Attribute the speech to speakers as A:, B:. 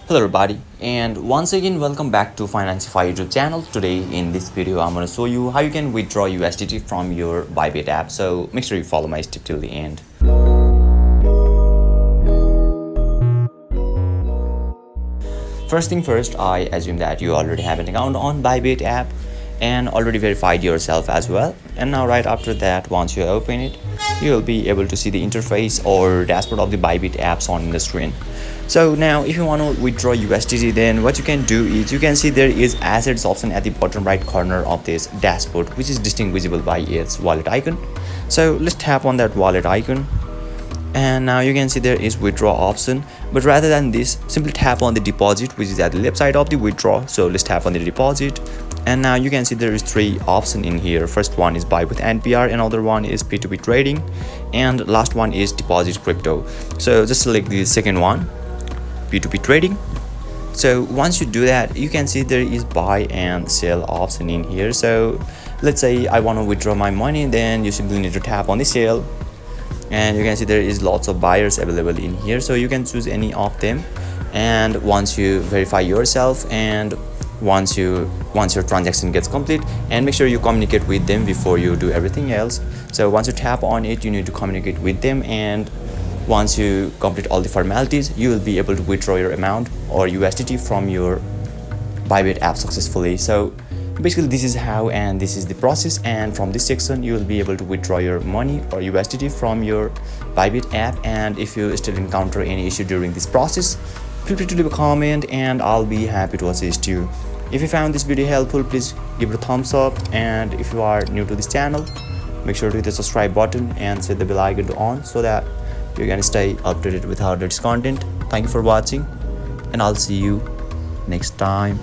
A: Hello everybody, and once again welcome back to Financify YouTube channel. Today in this video I'm going to show you how you can withdraw USDT from your Bybit app, so make sure you follow my step till the end. First thing first, I assume that you already have an account on Bybit app and already verified yourself as well. And now right after that, once you open it, you will be able to see the interface or dashboard of the Bybit apps on the screen. So now if you want to withdraw USDT, then what you can do is you can see there is assets option at the bottom right corner of this dashboard, which is distinguishable by its wallet icon. So let's tap on that wallet icon. And now you can see there is withdraw option, but rather than this, simply tap on the deposit, which is at the left side of the withdraw. So let's tap on the deposit, and now you can see there is three options in here. First one is buy with NPR, another one is P2P trading, and last one is deposit crypto. So just select the second one, P2P trading. So once you do that, you can see there is buy and sell option in here. So let's say I want to withdraw my money, then you simply need to tap on the sale. And you can see there is lots of buyers available in here, so you can choose any of them. And once you verify yourself, and once your transaction gets complete, and make sure you communicate with them before you do everything else. So once you tap on it, you need to communicate with them, and once you complete all the formalities, you will be able to withdraw your amount or USDT from your Bybit app successfully. So basically this is how, and this is the process, and from this section you will be able to withdraw your money or USDT from your Bybit app. And if you still encounter any issue during this process, feel free to leave a comment and I'll be happy to assist you. If you found this video helpful, please give it a thumbs up, and if you are new to this channel, make sure to hit the subscribe button and set the bell icon to on so that you can stay updated with our latest content. Thank you for watching, and I'll see you next time.